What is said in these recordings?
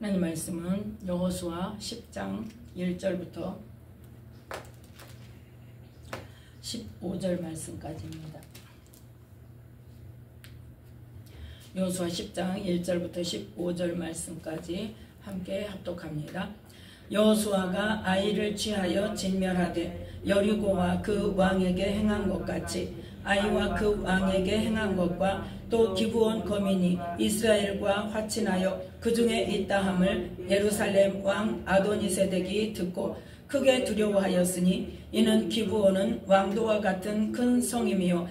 하나님 말씀은 여호수아 10장 1절부터 15절 말씀까지입니다. 여호수아 10장 1절부터 15절 말씀까지 함께 합독합니다. 여호수아가 아이를 취하여 진멸하되 여리고와 그 왕에게 행한 것 같이 아이와 그 왕에게 행한 것과 또 기브온 거민이 이스라엘과 화친하여 그 중에 있다 함을 예루살렘 왕 아도니세덱이 듣고 크게 두려워하였으니 이는 기브온은 왕도와 같은 큰 성임이요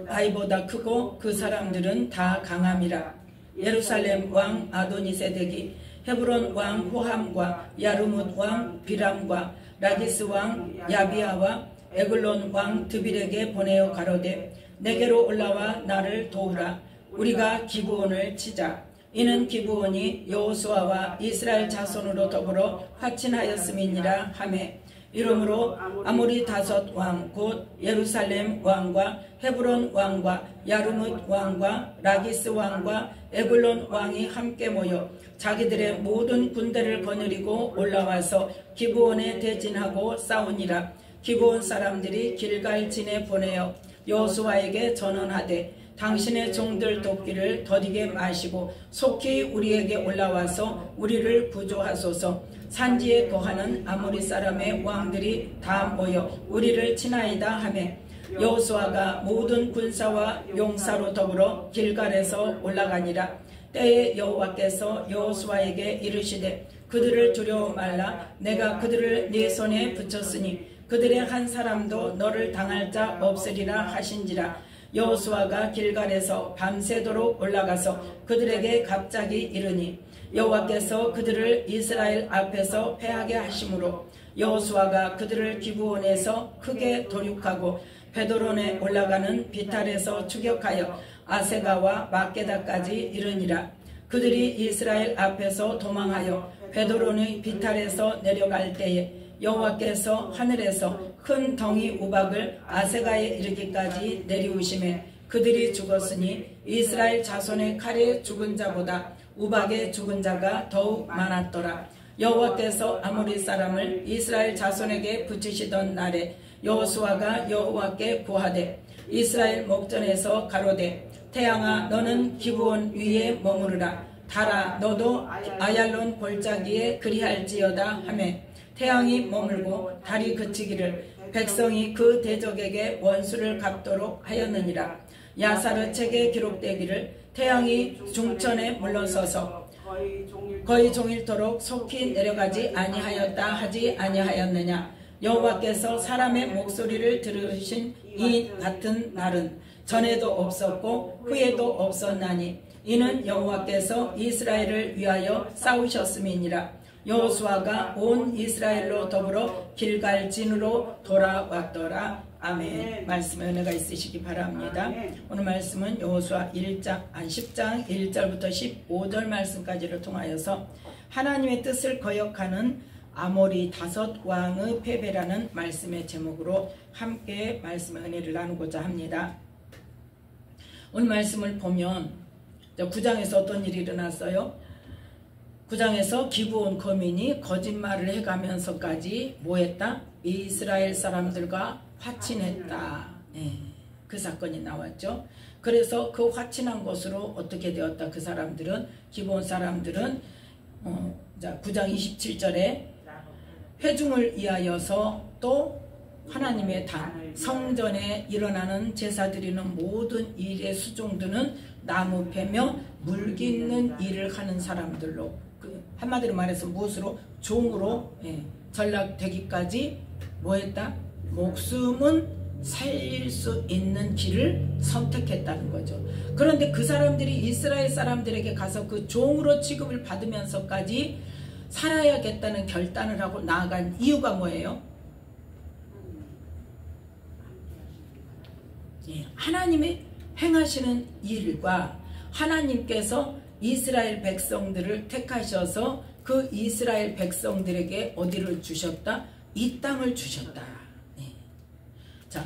아이보다 크고 그 사람들은 다 강함이라. 예루살렘 왕 아도니세덱이 헤브론 왕 호함과 야르뭇 왕 비람과 라기스 왕 야비아와 에글론 왕 드빌에게 보내어 가로되 내게로 올라와 나를 도우라. 우리가 기브온을 치자. 이는 기브온이 여호수아와 이스라엘 자손으로 더불어 화친하였음이니라 하매 이러므로 아모리 다섯 왕 곧 예루살렘 왕과 헤브론 왕과 야르뭇 왕과 라기스 왕과 에글론 왕이 함께 모여 자기들의 모든 군대를 거느리고 올라와서 기브온에 대진하고 싸우니라. 기브온 사람들이 길갈진에 보내어 여호수아에게 전언하되 당신의 종들 돕기를 더디게 마시고 속히 우리에게 올라와서 우리를 구조하소서. 산지에 거하는 아모리 사람의 왕들이 다 모여 우리를 치나이다 하매 여호수아가 모든 군사와 용사로 더불어 길갈에서 올라가니라. 때에 여호와께서 여호수아에게 이르시되 그들을 두려워 말라. 내가 그들을 네 손에 붙였으니 그들의 한 사람도 너를 당할 자 없으리라 하신지라. 여호수아가 길갈에서 밤새도록 올라가서 그들에게 갑자기 이르니 여호와께서 그들을 이스라엘 앞에서 패하게 하심으로 여호수아가 그들을 기브온에서 크게 도륙하고 베도론에 올라가는 비탈에서 추격하여 아세가와 막게다까지 이르니라. 그들이 이스라엘 앞에서 도망하여 베도론의 비탈에서 내려갈 때에 여호와께서 하늘에서 큰 덩이 우박을 아세가에 이르기까지 내리우심에 그들이 죽었으니 이스라엘 자손의 칼에 죽은 자보다 우박에 죽은 자가 더욱 많았더라. 여호와께서 아모리 사람을 이스라엘 자손에게 붙이시던 날에 여호수아가 여호와께 구하되 이스라엘 목전에서 가로되 태양아 너는 기브온 위에 머무르라. 달아 너도 아얄론 골짜기에 그리할지어다 하매 태양이 머물고 달이 그치기를 백성이 그 대적에게 원수를 갚도록 하였느니라. 야사르 책에 기록되기를 태양이 중천에 물러서서 거의 종일토록 속히 내려가지 아니하였다 하지 아니하였느냐. 여호와께서 사람의 목소리를 들으신 이 같은 날은 전에도 없었고 후에도 없었나니 이는 여호와께서 이스라엘을 위하여 싸우셨음이니라. 여호수아가 온 이스라엘로 더불어 길갈진으로 돌아왔더라. 아멘. 말씀에 은혜가 있으시기 바랍니다. 오늘 말씀은 여호수아 10장 1절부터 15절 말씀까지를 통하여서 하나님의 뜻을 거역하는 아모리 다섯 왕의 패배라는 말씀의 제목으로 함께 말씀의 은혜를 나누고자 합니다. 오늘 말씀을 보면 9장에서 어떤 일이 일어났어요? 9장에서 기브온 거민이 거짓말을 해가면서까지 뭐했다? 이스라엘 사람들과 화친했다. 네, 그 사건이 나왔죠. 그래서 그 화친한 것으로 어떻게 되었다? 그 사람들은 기브온 사람들은 9장 27절에 회중을 위하여서 또 하나님의 단 성전에 일어나는 제사 드리는 모든 일의 수종들은 나무 패며 물 깃는 일을 하는 사람들로 한마디로 말해서 무엇으로? 종으로 전락되기까지 뭐했다? 목숨은 살릴 수 있는 길을 선택했다는 거죠. 그런데 그 사람들이 이스라엘 사람들에게 가서 그 종으로 취급을 받으면서까지 살아야겠다는 결단을 하고 나아간 이유가 뭐예요? 하나님이 행하시는 일과 하나님께서 이스라엘 백성들을 택하셔서 그 이스라엘 백성들에게 어디를 주셨다? 이 땅을 주셨다. 자,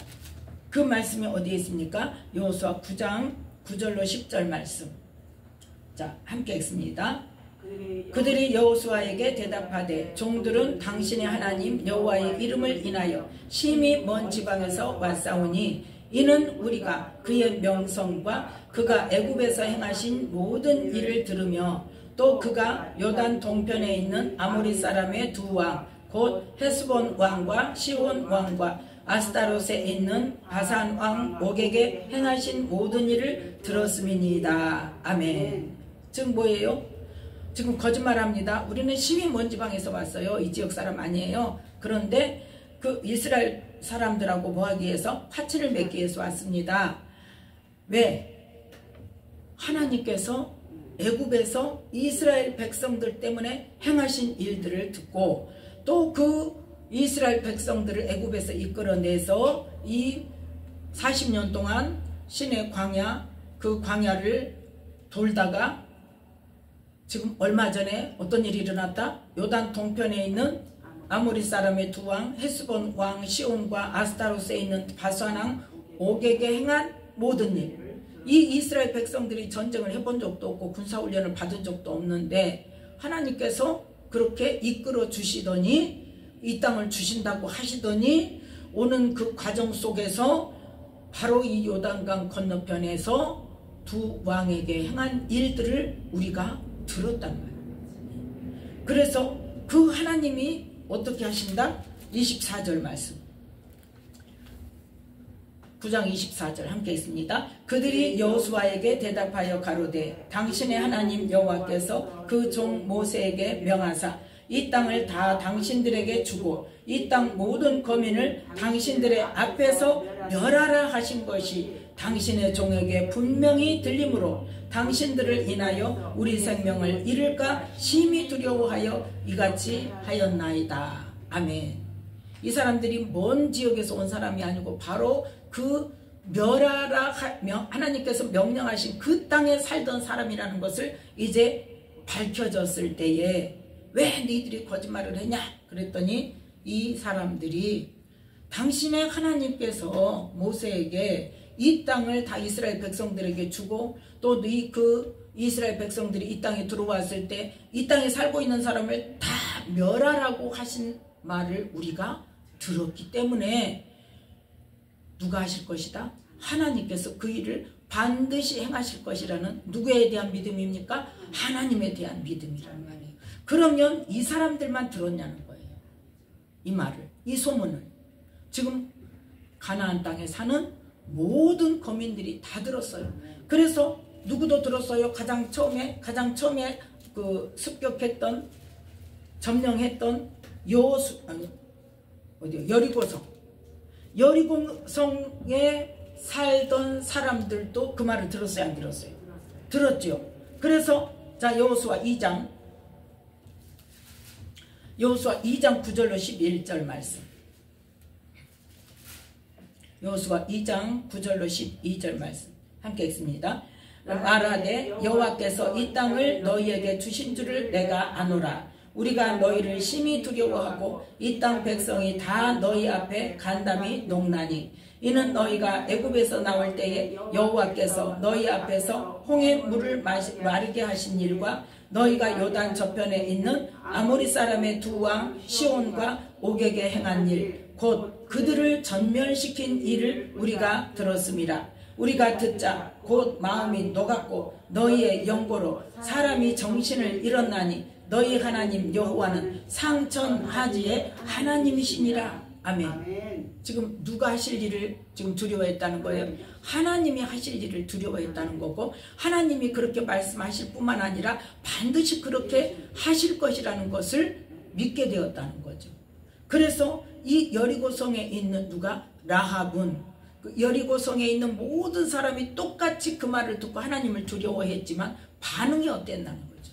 그 말씀이 어디에 있습니까? 여호수아 9장 9절로 10절 말씀. 자, 함께 읽습니다. 그들이 여호수아에게 대답하되 종들은 당신의 하나님 여호와의 이름을 인하여 심히 먼 지방에서 왔사오니 이는 우리가 그의 명성과 그가 애굽에서 행하신 모든 일을 들으며 또 그가 요단 동편에 있는 아모리 사람의 두 왕 곧 헤스본 왕과 시온 왕과 아스타롯에 있는 바산 왕 옥에게 행하신 모든 일을 들었음이니이다. 아멘. 지금 뭐예요? 지금 거짓말합니다. 우리는 심히 먼 지방에서 왔어요. 이 지역 사람 아니에요. 그런데 그 이스라엘 사람들하고 뭐하기 위해서? 화친을 맺기 위해서 왔습니다. 왜? 하나님께서 애굽에서 이스라엘 백성들 때문에 행하신 일들을 듣고 또 그 이스라엘 백성들을 애굽에서 이끌어내서 이 40년 동안 신의 광야, 그 광야를 돌다가 지금 얼마 전에 어떤 일이 일어났다? 요단 동편에 있는 아모리 사람의 두 왕, 헤스본 왕 시온과 아스타롯에 있는 바산 왕 옥에게 행한 모든 일. 이 이스라엘 백성들이 전쟁을 해본 적도 없고 군사훈련을 받은 적도 없는데 하나님께서 그렇게 이끌어 주시더니 이 땅을 주신다고 하시더니 오는 그 과정 속에서 바로 이 요단강 건너편에서 두 왕에게 행한 일들을 우리가 들었단 말이에요. 그래서 그 하나님이 어떻게 하신다? 24절 말씀. 9장 24절 함께 있습니다. 그들이 여호수아에게 대답하여 가로되 당신의 하나님 여호와께서 그 종 모세에게 명하사 이 땅을 다 당신들에게 주고 이 땅 모든 거민을 당신들의 앞에서 멸하라 하신 것이 당신의 종에게 분명히 들리므로 당신들을 인하여 우리 생명을 잃을까 심히 두려워하여 이같이 하였나이다. 아멘. 이 사람들이 먼 지역에서 온 사람이 아니고 바로 그 멸하라 하나님께서 명령하신 그 땅에 살던 사람이라는 것을 이제 밝혀졌을 때에 왜 너희들이 거짓말을 했냐 그랬더니 이 사람들이 당신의 하나님께서 모세에게 이 땅을 다 이스라엘 백성들에게 주고 또 그 이스라엘 백성들이 이 땅에 들어왔을 때 이 땅에 살고 있는 사람을 다 멸하라고 하신 말을 우리가 들었기 때문에 누가 하실 것이다? 하나님께서 그 일을 반드시 행하실 것이라는 누구에 대한 믿음입니까? 하나님에 대한 믿음이라는 말이에요. 그러면 이 사람들만 들었냐는 거예요. 이 말을, 이 소문을. 지금 가나안 땅에 사는 모든 거민들이 다 들었어요. 그래서 누구도 들었어요. 가장 처음에 그 습격했던 점령했던 여리고성에 살던 사람들도 그 말을 들었어요, 안 들었어요? 들었죠. 그래서 자 여호수아 2장 9절로 11절 말씀. 여호수아 2장 9절로 12절 말씀 함께 읽습니다. 말하되 여호와께서 이 땅을 너희에게 주신 줄을 내가 아노라. 우리가 너희를 심히 두려워하고 이 땅 백성이 다 너희 앞에 간담이 녹나니 이는 너희가 애굽에서 나올 때에 여호와께서 너희 앞에서 홍해 물을 마르게 하신 일과 너희가 요단 저편에 있는 아모리 사람의 두 왕 시온과 옥에게 행한 일 곧 그들을 전멸시킨 일을 우리가 들었음이라. 우리가 듣자 곧 마음이 녹았고 너희의 영고로 사람이 정신을 잃었나니 너희 하나님 여호와는 상천하지의 하나님이시니라. 아멘. 지금 누가 하실 일을 지금 두려워했다는 거예요? 하나님이 하실 일을 두려워했다는 거고 하나님이 그렇게 말씀하실 뿐만 아니라 반드시 그렇게 하실 것이라는 것을 믿게 되었다는 거죠. 그래서 이 여리고성에 있는 누가? 라합은 그 여리고성에 있는 모든 사람이 똑같이 그 말을 듣고 하나님을 두려워했지만 반응이 어땠다는 거죠.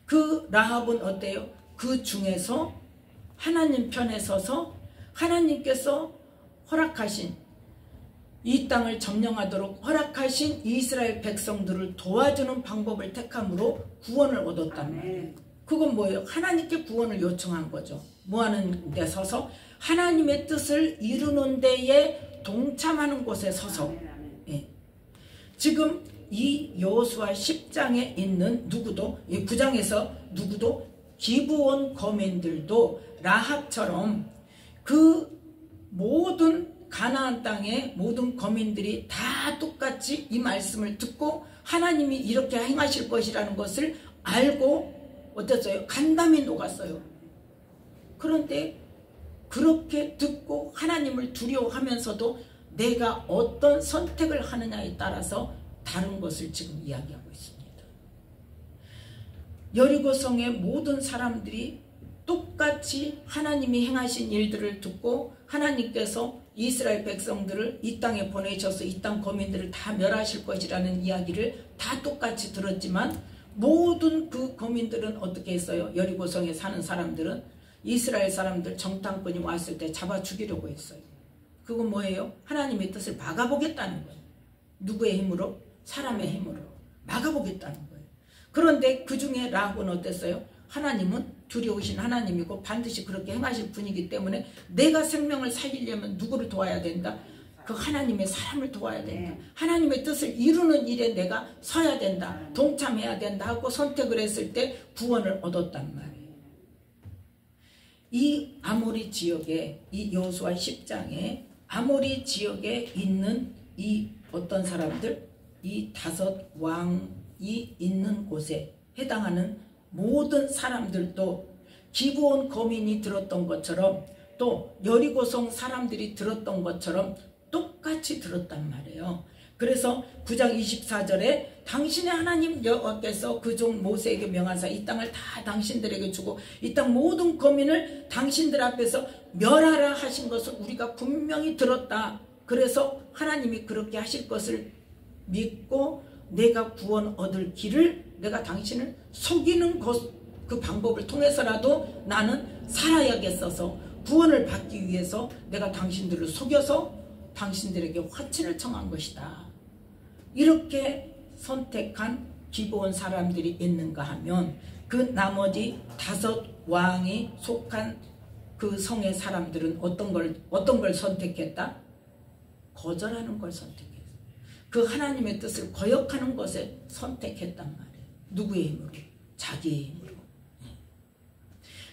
그 라합은 어때요? 그 중에서 하나님 편에 서서 하나님께서 허락하신 이 땅을 점령하도록 허락하신 이스라엘 백성들을 도와주는 방법을 택함으로 구원을 얻었단 말이에요. 그건 뭐예요? 하나님께 구원을 요청한 거죠. 뭐 하는 데 서서? 하나님의 뜻을 이루는 데에 동참하는 곳에 서서. 예. 지금 이 여호수아 10장에 있는 누구도, 이 9장에서 누구도, 기브온 거민들도 라합처럼 그 모든 가나안 땅의 모든 거민들이 다 똑같이 이 말씀을 듣고 하나님이 이렇게 행하실 것이라는 것을 알고 어땠어요? 간담이 녹았어요. 그런데 그렇게 듣고 하나님을 두려워하면서도 내가 어떤 선택을 하느냐에 따라서 다른 것을 지금 이야기하고 있습니다. 여리고성의 모든 사람들이 똑같이 하나님이 행하신 일들을 듣고 하나님께서 이스라엘 백성들을 이 땅에 보내셔서 이 땅 거민들을 다 멸하실 것이라는 이야기를 다 똑같이 들었지만 모든 그 거민들은 어떻게 했어요? 여리고성에 사는 사람들은 이스라엘 사람들 정탐꾼이 왔을 때 잡아 죽이려고 했어요. 그건 뭐예요? 하나님의 뜻을 막아보겠다는 거예요. 누구의 힘으로? 사람의 힘으로 막아보겠다는 거예요. 그런데 그 중에 라합은 어땠어요? 하나님은 두려우신 하나님이고 반드시 그렇게 행하실 분이기 때문에 내가 생명을 살리려면 누구를 도와야 된다? 그 하나님의 사람을 도와야 된다. 하나님의 뜻을 이루는 일에 내가 서야 된다. 동참해야 된다 하고 선택을 했을 때 구원을 얻었단 말이에요. 이 아모리 지역에, 이 여호수아 10장에 아모리 지역에 있는 이 어떤 사람들, 이 5 왕이 있는 곳에 해당하는 모든 사람들도 기브온 거민이 들었던 것처럼 또 여리고성 사람들이 들었던 것처럼 똑같이 들었단 말이에요. 그래서 9장 24절에 당신의 하나님 여호와께서 그 종 모세에게 명하사 이 땅을 다 당신들에게 주고 이 땅 모든 거민을 당신들 앞에서 멸하라 하신 것을 우리가 분명히 들었다. 그래서 하나님이 그렇게 하실 것을 믿고 내가 구원 얻을 길을, 내가 당신을 속이는 그 방법을 통해서라도 나는 살아야겠어서 구원을 받기 위해서 내가 당신들을 속여서 당신들에게 화친을 청한 것이다. 이렇게 선택한 기브온 사람들이 있는가 하면 그 나머지 5 왕이 속한 그 성의 사람들은 어떤 걸 선택했다? 거절하는 걸 선택했어요. 그 하나님의 뜻을 거역하는 것을 선택했단 말이에요. 누구의 힘으로? 자기의 힘으로.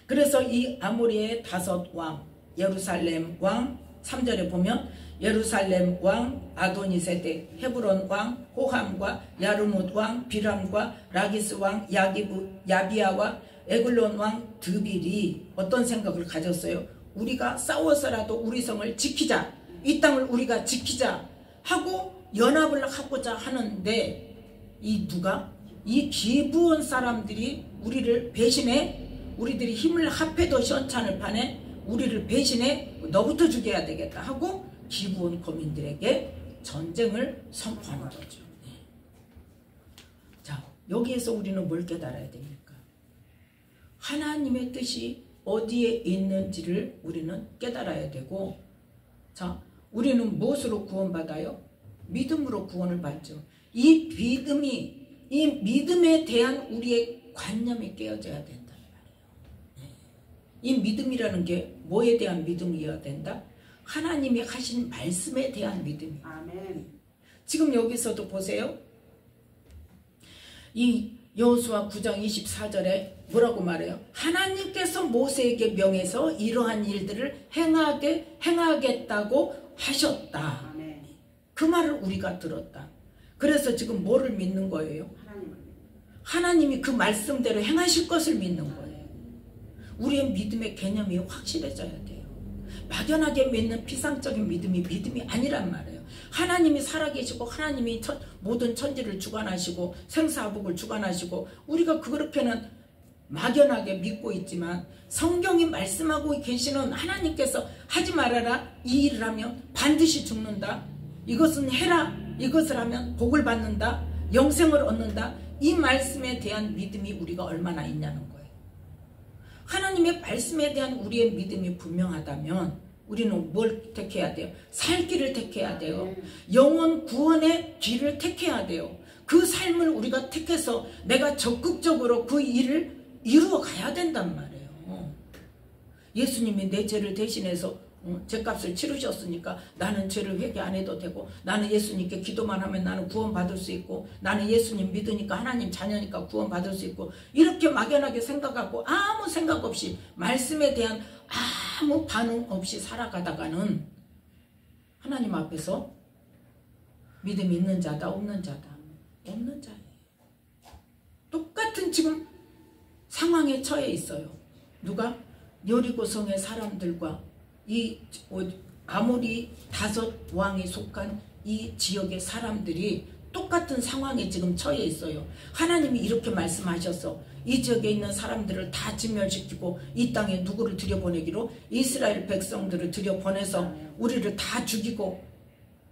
그래서 이 아모리의 5 왕, 예루살렘 왕, 3절에 보면 예루살렘 왕 아도니세덱, 헤브론 왕 호함과 야르뭇 왕 비람과 라기스 왕 야비야와 에글론 왕 드빌이 어떤 생각을 가졌어요? 우리가 싸워서라도 우리 성을 지키자, 이 땅을 우리가 지키자 하고 연합을 하고자 하는데 이 기브온 사람들이 우리를 배신해, 우리들이 힘을 합해도 시원찮을 판에 우리를 배신해 너부터 죽여야 되겠다 하고 기브온 거민들에게 전쟁을 선포하는 거죠. 자, 여기에서 우리는 뭘 깨달아야 됩니까? 하나님의 뜻이 어디에 있는지를 우리는 깨달아야 되고, 자, 우리는 무엇으로 구원받아요? 믿음으로 구원을 받죠. 이 믿음에 대한 우리의 관념이 깨어져야 된다는 말이에요. 이 믿음이라는 게 뭐에 대한 믿음이어야 된다? 하나님이 하신 말씀에 대한 믿음이에요. 아멘. 지금 여기서도 보세요. 이 여호수아 9장 24절에 뭐라고 말해요? 하나님께서 모세에게 명해서 이러한 일들을 행하겠다고 하셨다. 아멘. 그 말을 우리가 들었다. 그래서 지금 뭐를 믿는 거예요? 하나님이 그 말씀대로 행하실 것을 믿는 거예요. 우리의 믿음의 개념이 확실해져야 돼요. 막연하게 믿는 피상적인 믿음이 아니란 말이에요. 하나님이 살아계시고 하나님이 모든 천지를 주관하시고 생사화복을 주관하시고 우리가 그렇게는 막연하게 믿고 있지만 성경이 말씀하고 계시는 하나님께서 하지 말아라, 이 일을 하면 반드시 죽는다, 이것은 해라, 이것을 하면 복을 받는다, 영생을 얻는다, 이 말씀에 대한 믿음이 우리가 얼마나 있냐는 거예요. 하나님의 말씀에 대한 우리의 믿음이 분명하다면 우리는 뭘 택해야 돼요? 살 길을 택해야 돼요. 영원 구원의 길을 택해야 돼요. 그 삶을 우리가 택해서 내가 적극적으로 그 일을 이루어 가야 된단 말이에요. 예수님이 내 죄를 대신해서 죄값을 치르셨으니까 나는 죄를 회개 안 해도 되고, 나는 예수님께 기도만 하면 나는 구원받을 수 있고, 나는 예수님 믿으니까 하나님 자녀니까 구원받을 수 있고, 이렇게 막연하게 생각하고 아무 생각 없이 말씀에 대한 아무 반응 없이 살아가다가는 하나님 앞에서 믿음이 있는 자다 없는 자다? 없는 자예요. 똑같은 지금 상황에 처해 있어요. 누가? 여리고성의 사람들과 이 아모리 5왕이 속한 이 지역의 사람들이 똑같은 상황에 지금 처해 있어요. 하나님이 이렇게 말씀하셔서 이 지역에 있는 사람들을 다 진멸시키고 이 땅에 누구를 들여보내기로? 이스라엘 백성들을 들여보내서 우리를 다 죽이고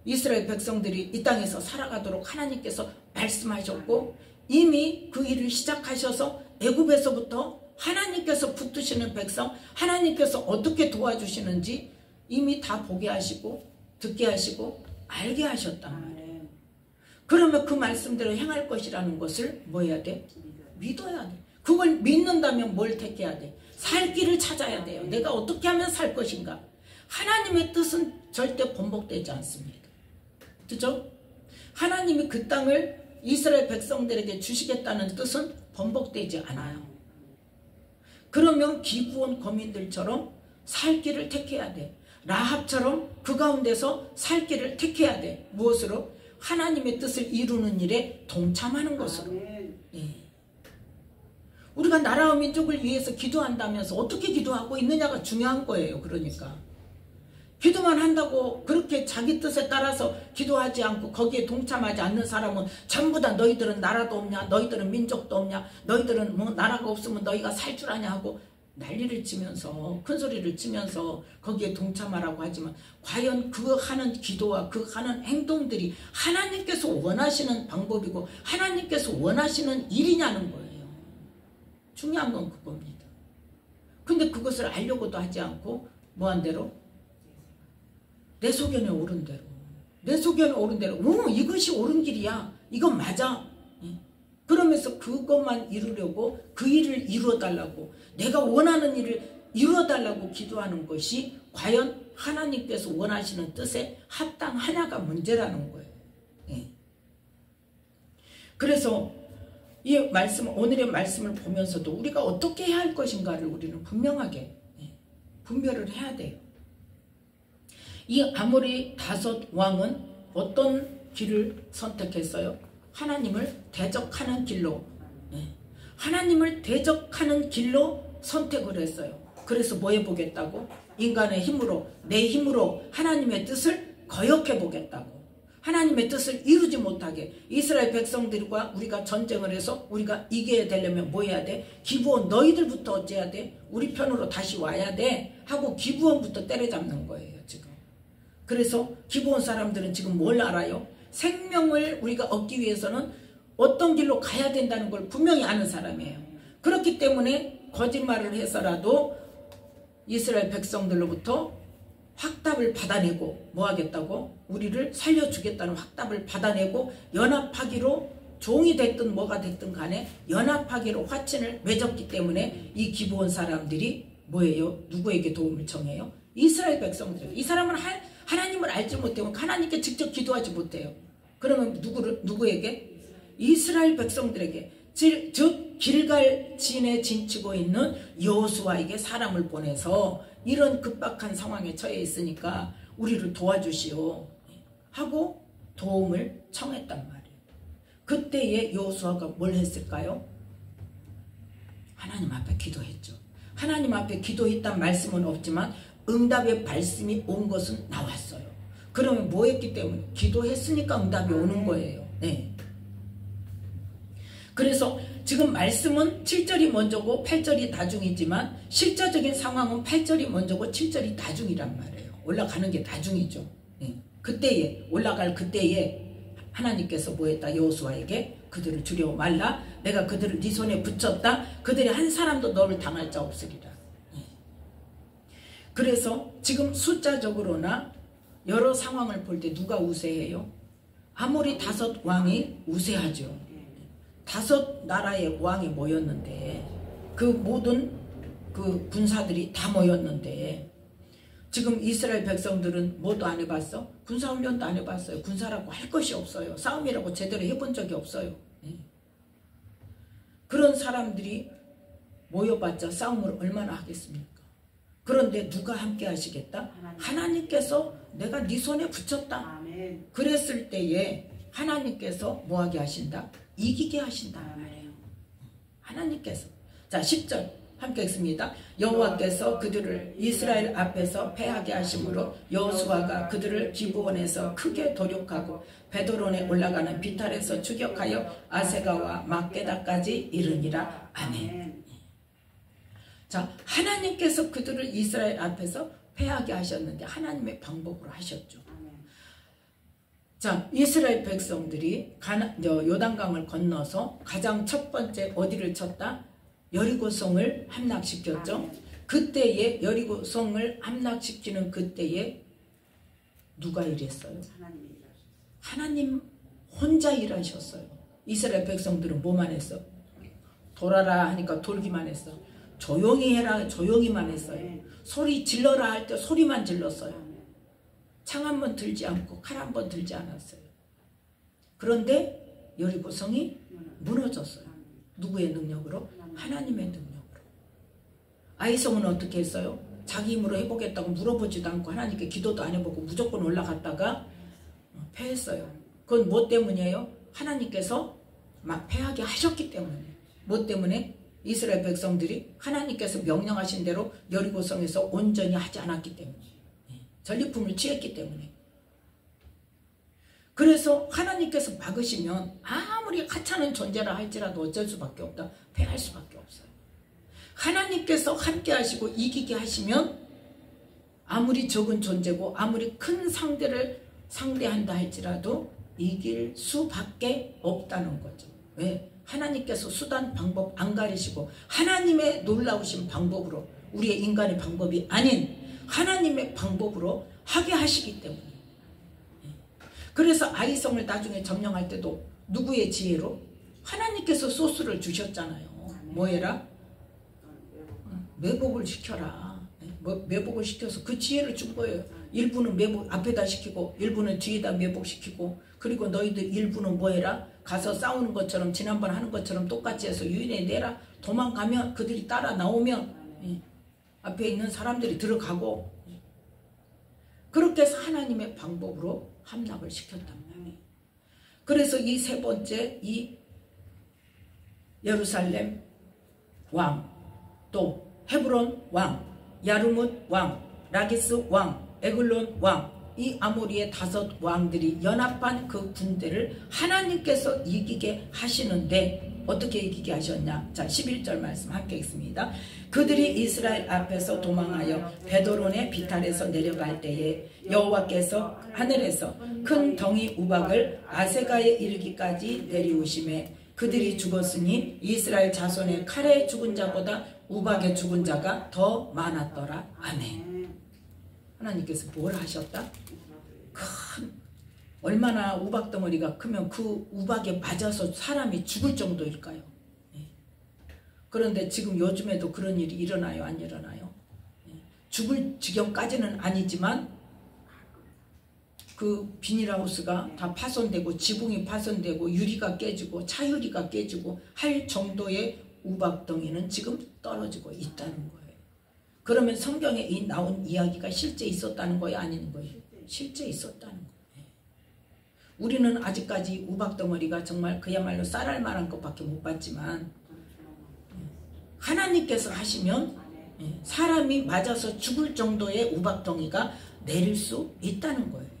이스라엘 백성들이 이 땅에서 살아가도록 하나님께서 말씀하셨고, 이미 그 일을 시작하셔서 애굽에서부터 하나님께서 붙드시는 백성, 하나님께서 어떻게 도와주시는지 이미 다 보게 하시고 듣게 하시고 알게 하셨단 말이에요. 그러면 그 말씀대로 행할 것이라는 것을 뭐 해야 돼? 믿어야 돼. 그걸 믿는다면 뭘 택해야 돼? 살 길을 찾아야 돼요. 내가 어떻게 하면 살 것인가? 하나님의 뜻은 절대 번복되지 않습니다. 그죠? 하나님이 그 땅을 이스라엘 백성들에게 주시겠다는 뜻은 번복되지 않아요. 그러면 기구원 거민들처럼 살 길을 택해야 돼. 라합처럼 그 가운데서 살 길을 택해야 돼. 무엇으로? 하나님의 뜻을 이루는 일에 동참하는 것으로. 예. 우리가 나라와 민족을 위해서 기도한다면서 어떻게 기도하고 있느냐가 중요한 거예요. 그러니까 기도만 한다고 그렇게 자기 뜻에 따라서 기도하지 않고 거기에 동참하지 않는 사람은 전부 다 너희들은 나라도 없냐, 너희들은 민족도 없냐, 너희들은 뭐 나라가 없으면 너희가 살 줄 아냐 하고 난리를 치면서 큰소리를 치면서 거기에 동참하라고 하지만, 과연 그 하는 기도와 그 하는 행동들이 하나님께서 원하시는 방법이고 하나님께서 원하시는 일이냐는 거예요. 중요한 건 그겁니다. 근데 그것을 알려고도 하지 않고 뭐한 대로? 내 소견에 옳은 대로, 내 소견에 옳은 대로, 이것이 옳은 길이야, 이건 맞아, 그러면서 그것만 이루려고, 그 일을 이루어달라고, 내가 원하는 일을 이루어달라고 기도하는 것이 과연 하나님께서 원하시는 뜻에 합당하냐가 문제라는 거예요. 그래서 이 말씀, 오늘의 말씀을 보면서도 우리가 어떻게 해야 할 것인가를 우리는 분명하게 분별을 해야 돼요. 이 아모리 5왕은 어떤 길을 선택했어요? 하나님을 대적하는 길로, 하나님을 대적하는 길로 선택을 했어요. 그래서 뭐 해보겠다고? 인간의 힘으로, 내 힘으로 하나님의 뜻을 거역해 보겠다고. 하나님의 뜻을 이루지 못하게, 이스라엘 백성들과 우리가 전쟁을 해서 우리가 이겨야 되려면 뭐 해야 돼? 기브온 너희들부터 어째야 돼? 우리 편으로 다시 와야 돼? 하고 기브온부터 때려잡는 거예요 지금. 그래서 기브온 사람들은 지금 뭘 알아요? 생명을 우리가 얻기 위해서는 어떤 길로 가야 된다는 걸 분명히 아는 사람이에요. 그렇기 때문에 거짓말을 해서라도 이스라엘 백성들로부터 확답을 받아내고 뭐 하겠다고? 우리를 살려주겠다는 확답을 받아내고 연합하기로, 종이 됐든 뭐가 됐든 간에 연합하기로 화친을 맺었기 때문에 이 기브온 사람들이 뭐예요? 누구에게 도움을 청해요? 이스라엘 백성들. 이 사람은 하나님을 알지 못하고 하나님께 직접 기도하지 못해요. 그러면 누구에게? 이스라엘 백성들에게, 즉 길갈진에 진치고 있는 여호수아에게 사람을 보내서 이런 급박한 상황에 처해 있으니까 우리를 도와주시오 하고 도움을 청했단 말이에요. 그때에 여호수아가 뭘 했을까요? 하나님 앞에 기도했죠. 하나님 앞에 기도했단 말씀은 없지만 응답의 말씀이 온 것은 나왔어요. 그러면 뭐 했기 때문에? 기도했으니까 응답이 오는 거예요. 그래서 지금 말씀은 7절이 먼저고 8절이 나중이지만 실제적인 상황은 8절이 먼저고 7절이 나중이란 말이에요. 올라가는 게 나중이죠. 그때에, 올라갈 그때에 하나님께서 뭐 했다? 여호수아에게 그들을 두려워 말라. 내가 그들을 네 손에 붙였다. 그들이 한 사람도 너를 당할 자 없으리라. 그래서 지금 숫자적으로나 여러 상황을 볼 때 누가 우세해요? 아모리 5왕이 우세하죠. 5 나라의 왕이 모였는데, 그 모든 그 군사들이 다 모였는데, 지금 이스라엘 백성들은 뭐도 안 해봤어? 군사훈련도 안 해봤어요. 군사라고 할 것이 없어요. 싸움이라고 제대로 해본 적이 없어요. 그런 사람들이 모여봤자 싸움을 얼마나 하겠습니까? 그런데 누가 함께 하시겠다? 하나님께서 내가 네 손에 붙였다. 그랬을 때에 하나님께서 뭐하게 하신다? 이기게 하신다 말이에요. 하나님께서. 자, 10절 함께 읽습니다. 여호와께서 그들을 이스라엘 앞에서 패하게 하심으로 여호수아가 그들을 기브온에서 크게 도륙하고 베드론에 올라가는 비탈에서 추격하여 아세가와 막게다까지 이르니라. 아멘. 자, 하나님께서 그들을 이스라엘 앞에서 패하게 하셨는데 하나님의 방법으로 하셨죠. 자, 이스라엘 백성들이 요단강을 건너서 가장 첫 번째 어디를 쳤다? 여리고성을 함락시켰죠. 그때에 여리고성을 함락시키는 그때에 누가 일했어요? 하나님 혼자 일하셨어요. 이스라엘 백성들은 뭐만 했어? 돌아라 하니까 돌기만 했어. 조용히 해라 조용히만 했어요. 소리 질러라 할 때 소리만 질렀어요. 창 한 번 들지 않고 칼 한 번 들지 않았어요. 그런데 여리고성이 무너졌어요. 누구의 능력으로? 하나님의 능력으로. 아이성은 어떻게 했어요? 자기 힘으로 해보겠다고 물어보지도 않고 하나님께 기도도 안 해보고 무조건 올라갔다가 패했어요. 그건 뭐 때문이에요? 하나님께서 막 패하게 하셨기 때문에. 뭐 때문에? 이스라엘 백성들이 하나님께서 명령하신 대로 여리고성에서 온전히 하지 않았기 때문에. 전리품을 취했기 때문에. 그래서 하나님께서 막으시면 아무리 하찮은 존재라 할지라도 어쩔 수밖에 없다. 패할 수밖에 없어요. 하나님께서 함께 하시고 이기게 하시면 아무리 적은 존재고 아무리 큰 상대를 상대한다 할지라도 이길 수밖에 없다는 거죠. 왜? 하나님께서 수단 방법 안 가리시고 하나님의 놀라우신 방법으로, 우리의 인간의 방법이 아닌 하나님의 방법으로 하게 하시기 때문에. 그래서 아이성을 나중에 점령할 때도 누구의 지혜로? 하나님께서 소스를 주셨잖아요. 뭐 해라? 매복을 시켜라. 매복을 시켜서 그 지혜를 준 거예요. 일부는 매복 앞에다 시키고 일부는 뒤에다 매복시키고, 그리고 너희들 일부는 뭐 해라? 가서 싸우는 것처럼 지난번 하는 것처럼 똑같이 해서 유인해 내라. 도망가면 그들이 따라 나오면 앞에 있는 사람들이 들어가고, 그렇게 해서 하나님의 방법으로 함락을 시켰단 말이에요. 그래서 이 세 번째 이 예루살렘 왕, 또 헤브론 왕, 야르뭇 왕, 라기스 왕, 에글론 왕, 이 아모리의 5 왕들이 연합한 그 군대를 하나님께서 이기게 하시는데 어떻게 이기게 하셨냐? 자, 11절 말씀 함께 읽습니다. 그들이 이스라엘 앞에서 도망하여 베드론의 비탈에서 내려갈 때에 여호와께서 하늘에서 큰 덩이 우박을 아세가에 이르기까지 내리우심에 그들이 죽었으니 이스라엘 자손의 칼에 죽은 자보다 우박에 죽은 자가 더 많았더라. 아멘. 하나님께서 뭘 하셨다? 얼마나 우박덩어리가 크면 그 우박에 맞아서 사람이 죽을 정도일까요? 그런데 지금 요즘에도 그런 일이 일어나요? 안 일어나요? 죽을 지경까지는 아니지만 그 비닐하우스가 다 파손되고 지붕이 파손되고 유리가 깨지고 차유리가 깨지고 할 정도의 우박덩이는 지금 떨어지고 있다는 거예요. 그러면 성경에 이 나온 이야기가 실제 있었다는 거예요? 아닌 거예요? 실제 있었다는 거예요. 우리는 아직까지 우박덩어리가 정말 그야말로 쌀알 만한 것밖에 못 봤지만 하나님께서 하시면 사람이 맞아서 죽을 정도의 우박덩이가 내릴 수 있다는 거예요.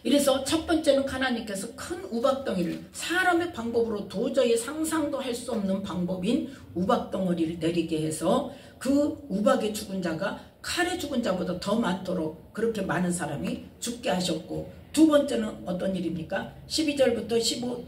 이래서 첫 번째는 하나님께서 큰 우박덩이를, 사람의 방법으로 도저히 상상도 할 수 없는 방법인 우박덩어리를 내리게 해서 그 우박에 죽은 자가 칼에 죽은 자보다 더 많도록 그렇게 많은 사람이 죽게 하셨고, 두 번째는 어떤 일입니까? 12절부터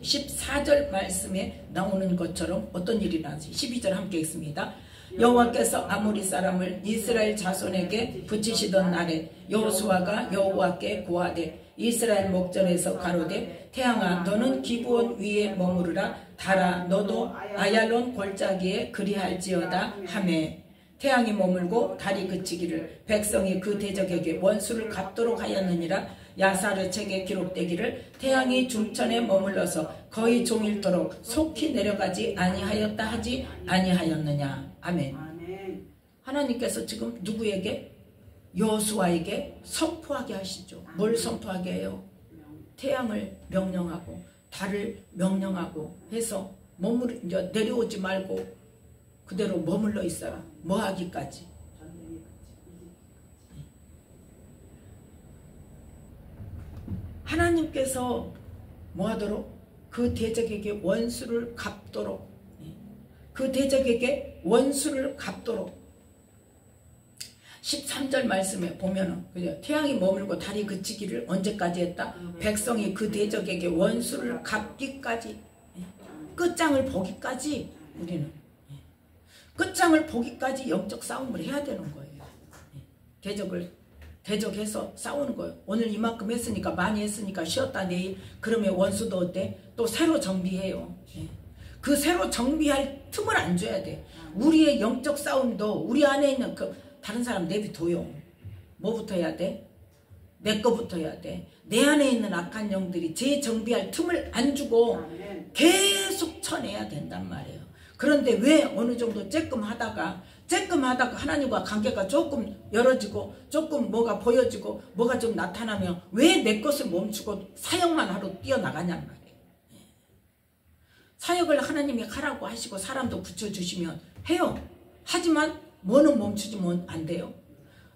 14절 말씀에 나오는 것처럼 어떤 일이 나왔어요? 12절 함께 읽습니다. 여호와께서 아모리 사람을 이스라엘 자손에게 붙이시던 날에 여호수아가 여호와께 고하되 이스라엘 목전에서 가로되 태양아 너는 기브온 위에 머무르라. 달아 너도 아얄론 골짜기에 그리할지어다 하매 태양이 머물고 달이 그치기를 백성이 그 대적에게 원수를 갚도록 하였느니라. 야사르 책에 기록되기를 태양이 중천에 머물러서 거의 종일토록 속히 내려가지 아니하였다 하지 아니하였느냐. 아멘. 하나님께서 지금 누구에게? 여호수아에게 선포하게 하시죠. 뭘 선포하게 해요? 태양을 명령하고 달을 명령하고 해서 이제 내려오지 말고 그대로 머물러 있어라. 뭐 하기까지? 하나님께서 뭐 하도록? 그 대적에게 원수를 갚도록, 그 대적에게 원수를 갚도록. 13절 말씀에 보면은 그죠? 태양이 머물고 달이 그치기를 언제까지 했다? 백성이 그 대적에게 원수를 갚기까지, 끝장을 보기까지. 우리는 끝장을 보기까지 영적 싸움을 해야 되는 거예요. 대적해서 싸우는 거예요. 오늘 이만큼 했으니까, 많이 했으니까 쉬었다 내일 그러면 원수도 어때? 또 새로 정비해요. 그 새로 정비할 틈을 안 줘야 돼. 우리의 영적 싸움도 우리 안에 있는 다른 사람 내비둬요. 뭐부터 해야 돼? 내 거부터 해야 돼. 내 안에 있는 악한 영들이 재정비할 틈을 안 주고 계속 쳐내야 된단 말이에요. 그런데 왜 어느 정도 쬐끔 하다가 하나님과 관계가 조금 열어지고 조금 뭐가 보여지고 뭐가 좀 나타나면 왜 내 것을 멈추고 사역만 하러 뛰어나가냔 말이에요. 사역을 하나님이 하라고 하시고 사람도 붙여주시면 해요. 하지만 뭐는 멈추지면 안 돼요.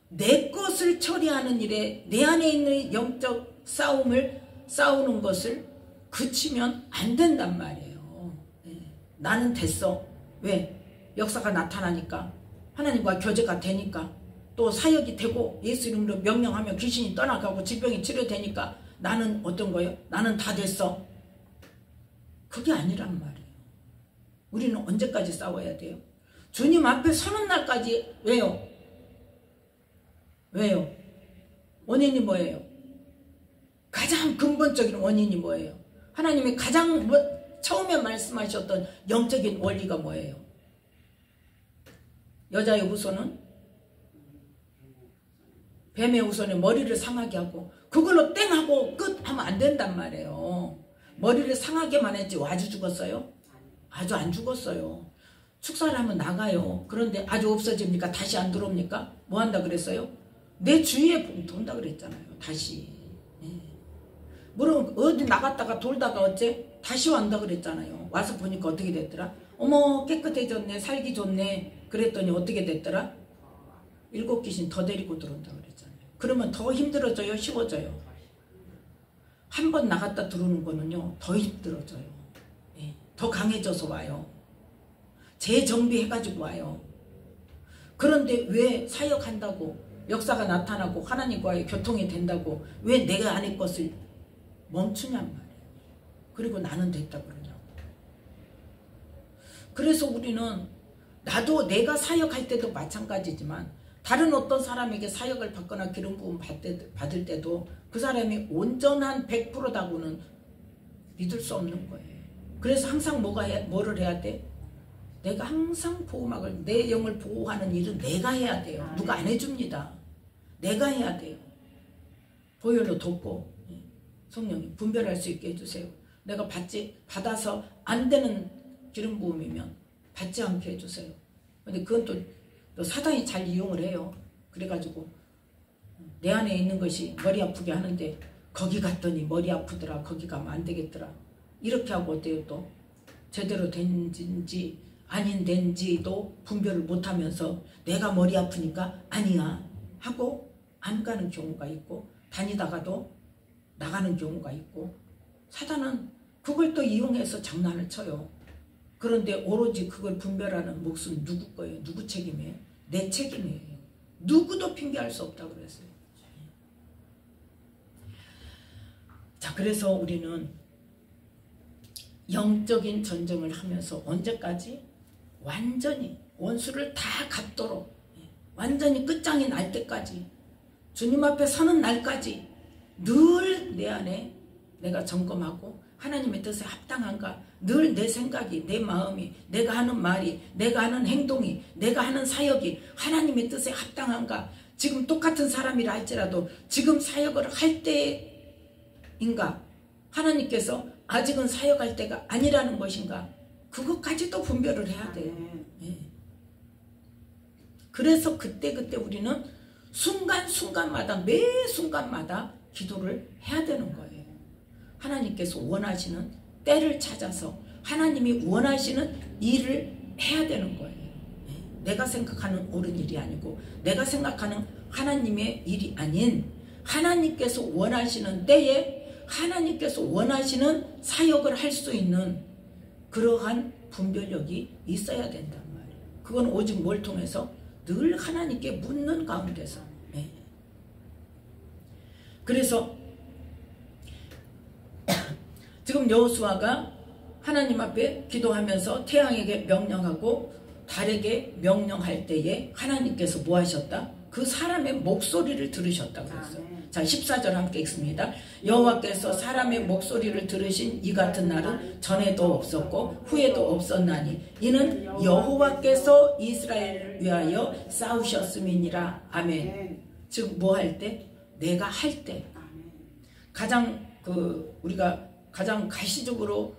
내 것을 처리하는 일에 내 안에 있는 영적 싸우는 것을 그치면 안 된단 말이에요. 나는 됐어. 왜? 역사가 나타나니까, 하나님과 교제가 되니까, 또 사역이 되고 예수 이름으로 명령하면 귀신이 떠나가고 질병이 치료되니까 나는 어떤 거예요? 나는 다 됐어. 그게 아니란 말이에요. 우리는 언제까지 싸워야 돼요? 주님 앞에 서는 날까지. 왜요? 원인이 뭐예요? 가장 근본적인 원인이 뭐예요? 하나님이 가장 처음에 말씀하셨던 영적인 원리가 뭐예요? 여자의 후손은 뱀의 후손에 머리를 상하게 하고, 그걸로 땡 하고 끝 하면 안 된단 말이에요. 머리를 상하게만 했지 아주 죽었어요? 아주 안 죽었어요. 축사를 하면 나가요. 그런데 아주 없어집니까? 다시 안 들어옵니까? 뭐 한다 그랬어요? 내 주위에 돈다 그랬잖아요. 다시. 물론 어디 나갔다가 돌다가 어째? 다시 왔다 그랬잖아요. 와서 보니까 어떻게 됐더라? 어머, 깨끗해졌네, 살기 좋네. 그랬더니 어떻게 됐더라? 7귀신 더 데리고 들어온다 그랬잖아요. 그러면 더 힘들어져요? 쉬워져요? 한 번 나갔다 들어오는 거는요 더 힘들어져요. 더 강해져서 와요. 재정비해가지고 와요. 그런데 왜 사역한다고 역사가 나타나고 하나님과의 교통이 된다고 왜 내가 안의 것을 멈추냔 말이에요. 그리고 나는 됐다 그러냐고. 그래서 우리는, 나도 내가 사역할 때도 마찬가지지만 다른 어떤 사람에게 사역을 받거나 기름 부음 받을 때도 그 사람이 온전한 100%다고는 믿을 수 없는 거예요. 그래서 항상 뭐를 해야 돼? 내가 항상 보호막을, 내 영을 보호하는 일은 내가 해야 돼요. 누가 안 해줍니다. 내가 해야 돼요. 보혈로 돕고, 성령님 분별할 수 있게 해주세요. 내가 받아서 안 되는 기름 부음이면 받지 않게 해주세요. 근데 그건 또 사단이 잘 이용을 해요. 그래가지고 내 안에 있는 것이 머리 아프게 하는데 거기 갔더니 머리 아프더라, 거기 가면 안 되겠더라, 이렇게 하고 어때요? 또 제대로 된지 아닌 된지도 분별을 못하면서 내가 머리 아프니까 아니야 하고 안 가는 경우가 있고, 다니다가도 나가는 경우가 있고, 사단은 그걸 또 이용해서 장난을 쳐요. 그런데 오로지 그걸 분별하는 몫은 누구 거예요? 누구 책임이에요? 내 책임이에요. 누구도 핑계할 수 없다고 그랬어요. 자, 그래서 우리는 영적인 전쟁을 하면서 언제까지? 완전히 원수를 다 갚도록, 완전히 끝장이 날 때까지, 주님 앞에 서는 날까지 늘 내 안에 내가 점검하고 하나님의 뜻에 합당한가, 늘 내 생각이, 내 마음이, 내가 하는 말이, 내가 하는 행동이, 내가 하는 사역이 하나님의 뜻에 합당한가? 지금 똑같은 사람이라 할지라도 지금 사역을 할 때인가? 하나님께서 아직은 사역할 때가 아니라는 것인가? 그것까지도 분별을 해야 돼요. 예. 그래서 그때그때 우리는 순간순간마다, 매 순간마다 기도를 해야 되는 거예요. 하나님께서 원하시는 때를 찾아서 하나님이 원하시는 일을 해야 되는 거예요. 내가 생각하는 옳은 일이 아니고 내가 생각하는 하나님의 일이 아닌 하나님께서 원하시는 때에 하나님께서 원하시는 사역을 할 수 있는 그러한 분별력이 있어야 된단 말이에요. 그건 오직 뭘 통해서? 늘 하나님께 묻는 가운데서. 그래서 지금 여호수아가 하나님 앞에 기도하면서 태양에게 명령하고 달에게 명령할 때에 하나님께서 뭐 하셨다? 그 사람의 목소리를 들으셨다고 했어요. 자, 14절 함께 읽습니다. 여호와께서 사람의 목소리를 들으신 이 같은 날은 전에도 없었고 후에도 없었나니 이는 여호와께서 이스라엘을 위하여 싸우셨음이니라. 아멘. 즉 뭐 할 때? 내가 할 때. 가장 우리가 가장 가시적으로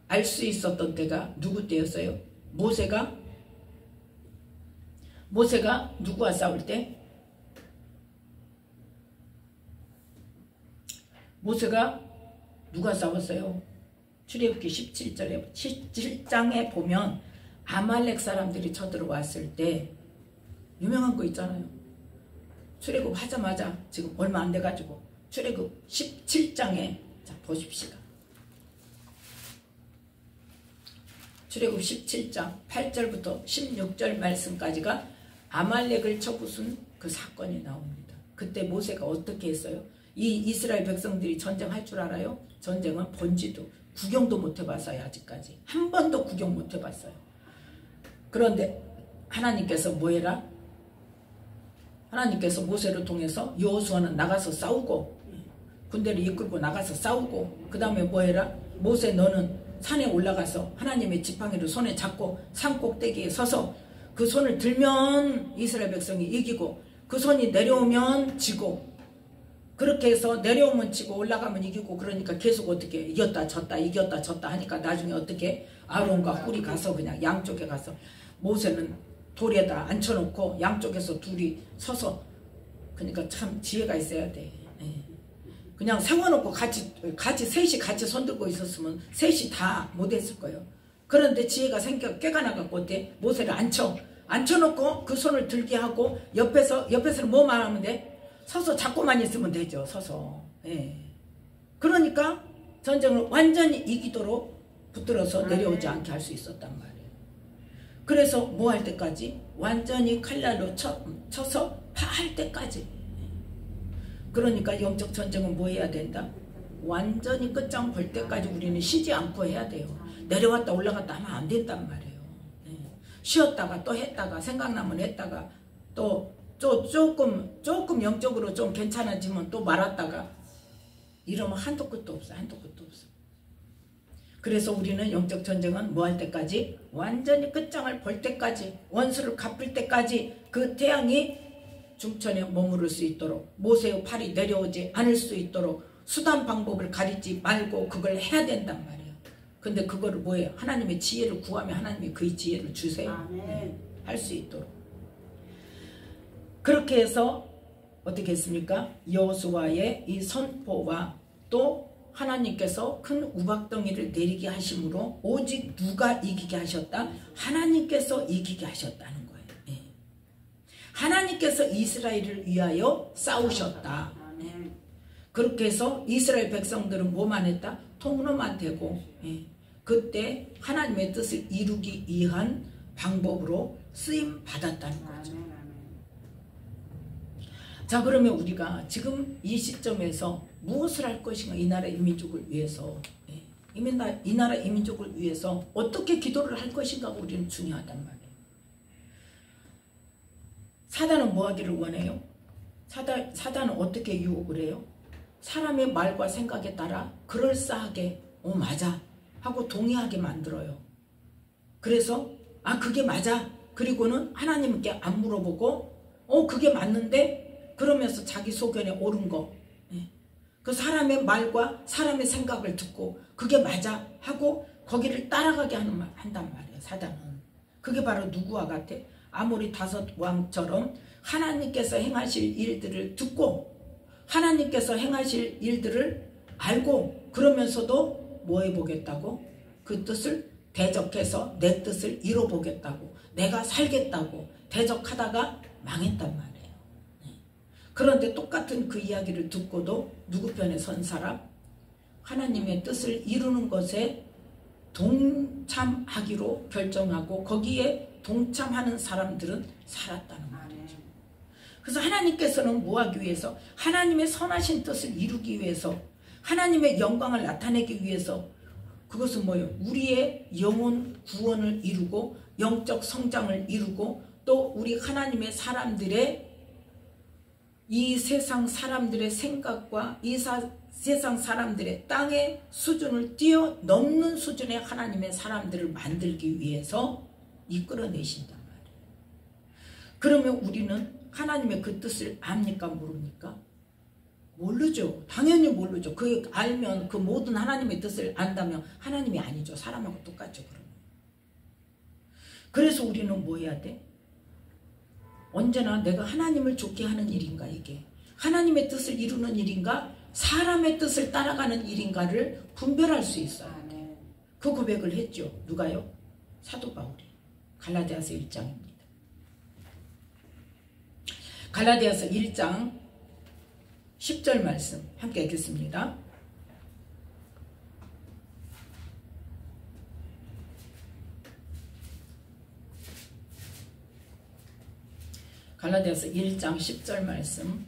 알 수 있었던 때가 누구 때였어요? 모세가 누구와 싸울 때? 모세가 누가 싸웠어요? 출애굽기 17장에 보면 아말렉 사람들이 쳐들어왔을 때 유명한 거 있잖아요. 출애굽 하자마자 지금 얼마 안 돼가지고 출애굽 17장에 자 보십시다. 출애굽 17장 8절부터 16절 말씀까지가 아말렉을 쳐부순 그 사건이 나옵니다. 그때 모세가 어떻게 했어요? 이 이스라엘 백성들이 전쟁할 줄 알아요? 전쟁은 본지도 구경도 못 해봤어요. 아직까지 한 번도 구경 못 해봤어요. 그런데 하나님께서 뭐 해라? 하나님께서 모세를 통해서 여호수아는 나가서 싸우고 군대를 이끌고 나가서 싸우고 그 다음에 뭐 해라? 모세 너는 산에 올라가서 하나님의 지팡이를 손에 잡고 산 꼭대기에 서서 그 손을 들면 이스라엘 백성이 이기고 그 손이 내려오면 지고 그렇게 해서 내려오면 지고 올라가면 이기고 그러니까 계속 어떻게 이겼다 졌다 이겼다 졌다 하니까 나중에 어떻게 아론과 훌이 가서 그냥 양쪽에 가서 모세는 돌에다 앉혀놓고 양쪽에서 둘이 서서 그러니까 참 지혜가 있어야 돼. 그냥 세워놓고 같이 셋이 같이 손들고 있었으면 셋이 다 못했을 거예요. 그런데 지혜가 생겨 꾀가 나갖고 어때? 모세를 앉혀놓고 그 손을 들게 하고 옆에서는 뭐만 하면 돼? 서서 잡고만 있으면 되죠. 서서. 그러니까 전쟁을 완전히 이기도록 붙들어서 내려오지 않게 할 수 있었단 말이에요. 그래서 뭐 할 때까지? 완전히 칼날로 쳐서 파할 때까지. 그러니까 영적 전쟁은 뭐 해야 된다? 완전히 끝장 볼 때까지 우리는 쉬지 않고 해야 돼요. 내려왔다 올라갔다 하면 안 된단 말이에요. 쉬었다가 또 했다가 생각나면 했다가 또 조금 영적으로 좀 괜찮아지면 또 말았다가 이러면 한도 끝도 없어. 한도 끝도 없어. 그래서 우리는 영적 전쟁은 뭐 할 때까지? 완전히 끝장을 볼 때까지 원수를 갚을 때까지 그 태양이 중천에 머무를 수 있도록 모세의 팔이 내려오지 않을 수 있도록 수단 방법을 가리지 말고 그걸 해야 된단 말이에요. 근데 그거를 뭐예요? 하나님의 지혜를 구하면 하나님이 그 지혜를 주세요. 할 수 있도록. 그렇게 해서 어떻게 했습니까? 여호수아의 이 선포와 또 하나님께서 큰 우박덩이를 내리게 하심으로 오직 누가 이기게 하셨다? 하나님께서 이기게 하셨다는 거예요. 하나님께서 이스라엘을 위하여 싸우셨다. 그렇게 해서 이스라엘 백성들은 뭐만 했다? 통로만 되고 그때 하나님의 뜻을 이루기 위한 방법으로 쓰임 받았다는 거죠. 자, 그러면 우리가 지금 이 시점에서 무엇을 할 것인가? 이 나라 이민족을 위해서 이 나라 이민족을 위해서 어떻게 기도를 할 것인가가 우리는 중요하단 말이에요. 사단은 뭐 하기를 원해요? 사단은 어떻게 유혹을 해요? 사람의 말과 생각에 따라 그럴싸하게 맞아 하고 동의하게 만들어요. 그래서 그게 맞아. 그리고는 하나님께 안 물어보고 그게 맞는데 그러면서 자기 소견에 옳은 거, 그 사람의 말과 사람의 생각을 듣고 그게 맞아 하고 거기를 따라가게 한단 말이에요. 사단은. 그게 바로 누구와 같아? 아모리 다섯 왕처럼 하나님께서 행하실 일들을 듣고 하나님께서 행하실 일들을 알고 그러면서도 뭐 해보겠다고? 그 뜻을 대적해서 내 뜻을 이뤄보겠다고, 내가 살겠다고 대적하다가 망했단 말이에요. 그런데 똑같은 그 이야기를 듣고도 누구 편에 선 사람? 하나님의 뜻을 이루는 것에 동참하기로 결정하고 거기에 동참하는 사람들은 살았다는 말이죠. 그래서 하나님께서는 뭐 하기 위해서? 하나님의 선하신 뜻을 이루기 위해서, 하나님의 영광을 나타내기 위해서, 그것은 뭐예요? 우리의 영혼 구원을 이루고 영적 성장을 이루고 또 우리 하나님의 사람들의 이 세상 사람들의 생각과 이 세상 사람들의 땅의 수준을 뛰어넘는 수준의 하나님의 사람들을 만들기 위해서 이끌어내신단 말이에요. 그러면 우리는 하나님의 그 뜻을 압니까? 모릅니까? 모르죠. 당연히 모르죠. 그 알면 그 모든 하나님의 뜻을 안다면 하나님이 아니죠. 사람하고 똑같죠. 그러면. 그래서 우리는 뭐 해야 돼? 언제나 내가 하나님을 좋게 하는 일인가, 이게 하나님의 뜻을 이루는 일인가 사람의 뜻을 따라가는 일인가를 분별할 수 있어야 돼. 그 고백을 했죠. 누가요? 사도 바울이. 갈라디아서 1장입니다. 갈라디아서 1장 10절 말씀 함께 읽겠습니다. 갈라디아서 1장 10절 말씀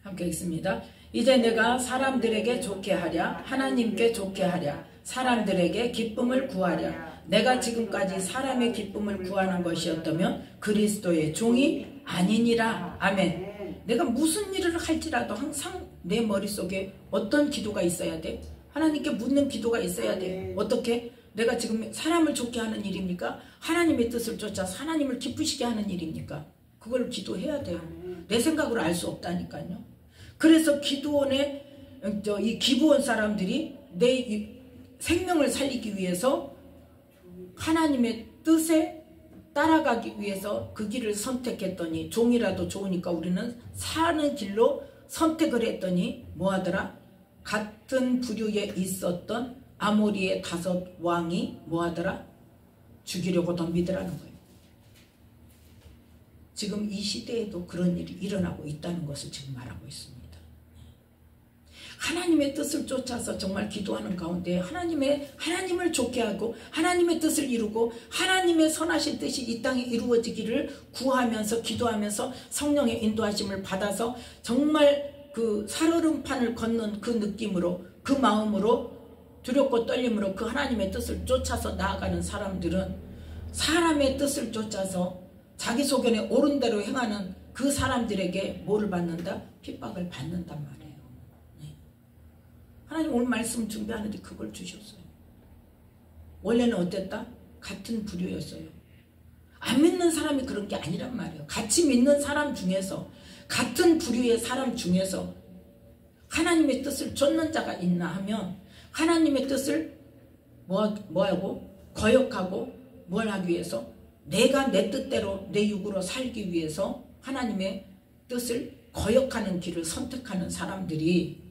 함께 읽습니다. 이제 내가 사람들에게 좋게 하랴 하나님께 좋게 하랴 사람들에게 기쁨을 구하랴 내가 지금까지 사람의 기쁨을 구하는 것이었다면 그리스도의 종이 아니니라. 아멘. 내가 무슨 일을 할지라도 항상 내 머릿속에 어떤 기도가 있어야 돼? 하나님께 묻는 기도가 있어야 돼. 어떻게? 내가 지금 사람을 좋게 하는 일입니까? 하나님의 뜻을 쫓아서 하나님을 기쁘시게 하는 일입니까? 그걸 기도해야 돼요. 내 생각으로 알 수 없다니까요. 그래서 기도원의 이 기부원 사람들이 내 생명을 살리기 위해서 하나님의 뜻에 따라가기 위해서 그 길을 선택했더니 종이라도 좋으니까 우리는 사는 길로 선택을 했더니 뭐하더라? 같은 부류에 있었던 아모리의 5 왕이 뭐하더라? 죽이려고 덤비더라는 거예요. 지금 이 시대에도 그런 일이 일어나고 있다는 것을 지금 말하고 있습니다. 하나님의 뜻을 쫓아서 정말 기도하는 가운데 하나님을 좋게 하고 하나님의 뜻을 이루고 하나님의 선하신 뜻이 이 땅에 이루어지기를 구하면서 기도하면서 성령의 인도하심을 받아서 정말 그 살얼음판을 걷는 그 느낌으로 그 마음으로 두렵고 떨림으로 그 하나님의 뜻을 쫓아서 나아가는 사람들은 사람의 뜻을 쫓아서 자기 소견에 옳은 대로 행하는 그 사람들에게 뭐를 받는다? 핍박을 받는단 말이에요. 네. 하나님 오늘 말씀 준비하는데 그걸 주셨어요. 원래는 어땠다? 같은 부류였어요. 안 믿는 사람이 그런 게 아니란 말이에요. 같이 믿는 사람 중에서 같은 부류의 사람 중에서 하나님의 뜻을 쫓는 자가 있나 하면 하나님의 뜻을 뭐하고 거역하고 뭘 하기 위해서 내가 내 뜻대로 내 육으로 살기 위해서 하나님의 뜻을 거역하는 길을 선택하는 사람들이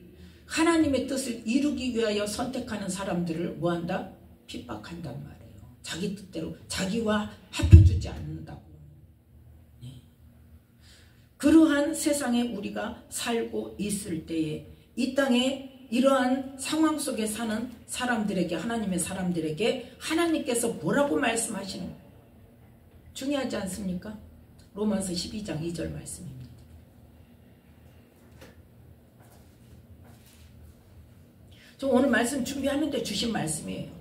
하나님의 뜻을 이루기 위하여 선택하는 사람들을 뭐한다? 핍박한단 말이에요. 자기 뜻대로 자기와 합해주지 않는다고. 네. 그러한 세상에 우리가 살고 있을 때에 이 땅에 이러한 상황 속에 사는 사람들에게 하나님의 사람들에게 하나님께서 뭐라고 말씀하시는 거예요? 중요하지 않습니까? 로마서 12장 2절 말씀입니다. 저 오늘 말씀 준비하는데 주신 말씀이에요.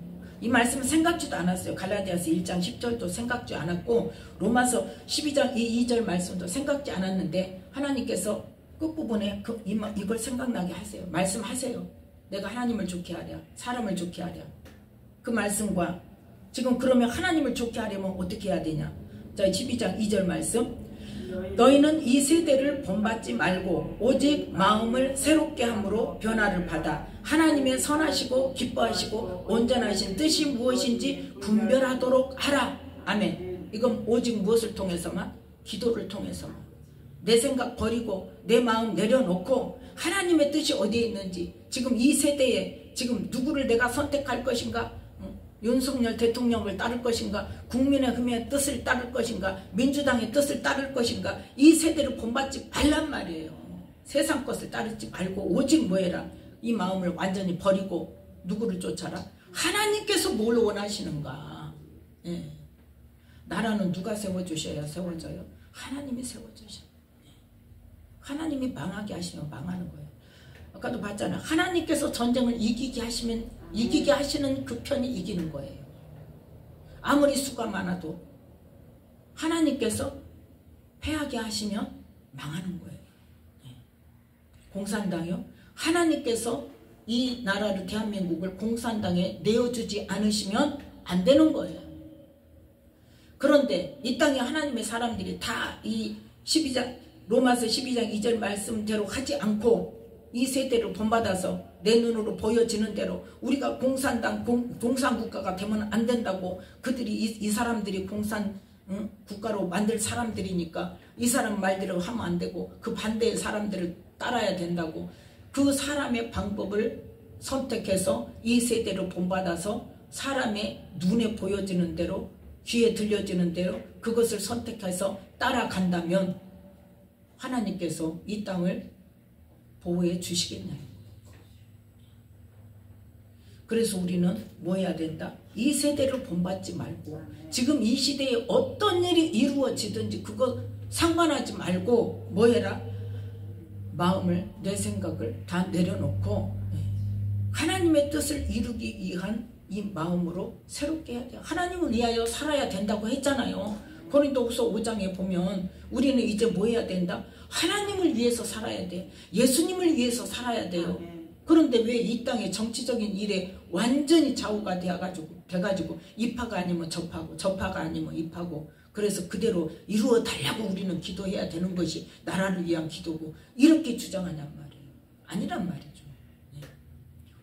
이 말씀은 생각지도 않았어요. 갈라디아서 1장 10절도 생각지 않았고 로마서 12장 2절 말씀도 생각지 않았는데 하나님께서 끝부분에 이걸 생각나게 하세요. 말씀하세요. 내가 하나님을 좋게 하랴, 사람을 좋게 하랴. 그 말씀과 지금 그러면 하나님을 좋게 하려면 어떻게 해야 되냐. 자, 12장 2절 말씀. 너희는 이 세대를 본받지 말고 오직 마음을 새롭게 함으로 변화를 받아 하나님의 선하시고 기뻐하시고 온전하신 뜻이 무엇인지 분별하도록 하라. 아멘. 이건 오직 무엇을 통해서만? 기도를 통해서만. 내 생각 버리고 내 마음 내려놓고 하나님의 뜻이 어디에 있는지, 지금 이 세대에 지금 누구를 내가 선택할 것인가, 윤석열 대통령을 따를 것인가, 국민의힘의 뜻을 따를 것인가, 민주당의 뜻을 따를 것인가, 이 세대를 본받지 말란 말이에요. 세상 것을 따르지 말고 오직 뭐해라, 이 마음을 완전히 버리고 누구를 쫓아라? 하나님께서 뭘 원하시는가. 예. 나라는 누가 세워주셔야 세워져요? 하나님이 세워주셔요. 하나님이 망하게 하시면 망하는 거예요. 아까도 봤잖아요. 하나님께서 전쟁을 이기게 하시는 그 편이 이기는 거예요. 아무리 수가 많아도 하나님께서 패하게 하시면 망하는 거예요. 공산당이요. 하나님께서 이 나라를, 대한민국을 공산당에 내어주지 않으시면 안 되는 거예요. 그런데 이 땅에 하나님의 사람들이 다 이 12장 로마서 12장 2절 말씀대로 하지 않고 이 세대를 본받아서 내 눈으로 보여지는 대로 우리가 공산국가가 되면 안 된다고, 그들이 이 사람들이 국가로 만들 사람들이니까 이 사람 말대로 하면 안 되고 그 반대의 사람들을 따라야 된다고, 그 사람의 방법을 선택해서 이 세대를 본받아서 사람의 눈에 보여지는 대로, 귀에 들려지는 대로 그것을 선택해서 따라간다면 하나님께서 이 땅을 보호해 주시겠냐. 그래서 우리는 뭐 해야 된다? 이 세대를 본받지 말고 지금 이 시대에 어떤 일이 이루어지든지 그거 상관하지 말고 뭐 해라? 마음을, 내 생각을 다 내려놓고 하나님의 뜻을 이루기 위한 이 마음으로 새롭게 해야 돼요. 하나님을 위하여 살아야 된다고 했잖아요. 고린도후서 5장에 보면 우리는 이제 뭐 해야 된다? 하나님을 위해서 살아야 돼. 예수님을 위해서 살아야 돼요. 그런데 왜 이 땅의 정치적인 일에 완전히 좌우가 돼가지고 입하가 아니면 접하고 접하가 아니면 입하고, 그래서 그대로 이루어 달라고 우리는 기도해야 되는 것이 나라를 위한 기도고, 이렇게 주장하냔 말이에요. 아니란 말이죠.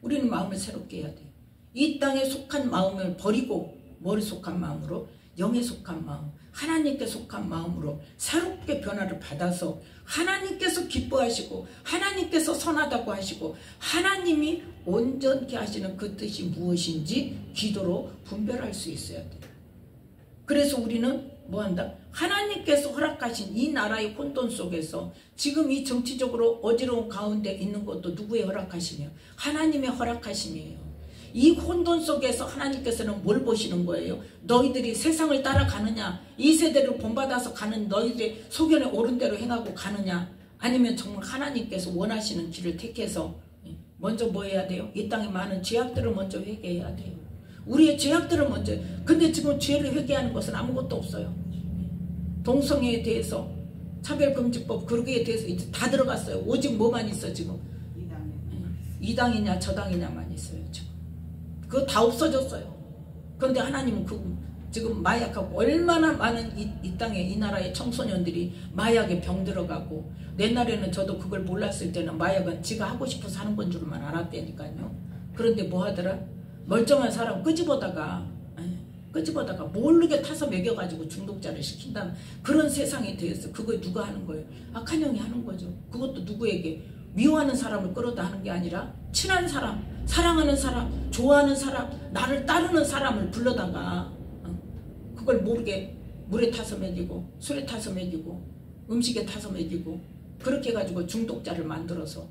우리는 마음을 새롭게 해야 돼요. 이 땅에 속한 마음을 버리고 뭐를 속한 마음으로? 영에 속한 마음, 하나님께 속한 마음으로 새롭게 변화를 받아서 하나님께서 기뻐하시고 하나님께서 선하다고 하시고 하나님이 온전케 하시는 그 뜻이 무엇인지 기도로 분별할 수 있어야 돼요. 그래서 우리는 뭐한다? 하나님께서 허락하신 이 나라의 혼돈 속에서 지금 이 정치적으로 어지러운 가운데 있는 것도 누구의 허락하심이에요? 하나님의 허락하심이에요. 이 혼돈 속에서 하나님께서는 뭘 보시는 거예요? 너희들이 세상을 따라가느냐, 이 세대를 본받아서 가는 너희들의 소견에 옳은 대로 행하고 가느냐, 아니면 정말 하나님께서 원하시는 길을 택해서 먼저 뭐 해야 돼요? 이 땅에 많은 죄악들을 먼저 회개해야 돼요. 우리의 죄악들을 먼저. 근데 지금 죄를 회개하는 것은 아무것도 없어요. 동성애에 대해서 차별금지법, 그러기에 대해서 이제 다 들어갔어요. 오직 뭐만 있어 지금? 이 당이냐 저 당이냐만 있어요 지금. 그거 다 없어졌어요. 그런데 하나님은 지금 마약하고 얼마나 많은 이 땅에, 이 나라의 청소년들이 마약에 병들어가고, 옛날에는 저도 그걸 몰랐을 때는 마약은 지가 하고 싶어서 하는 건 줄만 알았다니까요. 그런데 뭐 하더라? 멀쩡한 사람 끄집어다가 모르게 타서 먹여가지고 중독자를 시킨다는 그런 세상에 대해서 그걸 누가 하는 거예요? 악한 영이 하는 거죠. 그것도 누구에게? 미워하는 사람을 끌어다 하는 게 아니라 친한 사람, 사랑하는 사람, 좋아하는 사람, 나를 따르는 사람을 불러다가 그걸 모르게 물에 타서 먹이고 술에 타서 먹이고 음식에 타서 먹이고, 그렇게 해가지고 중독자를 만들어서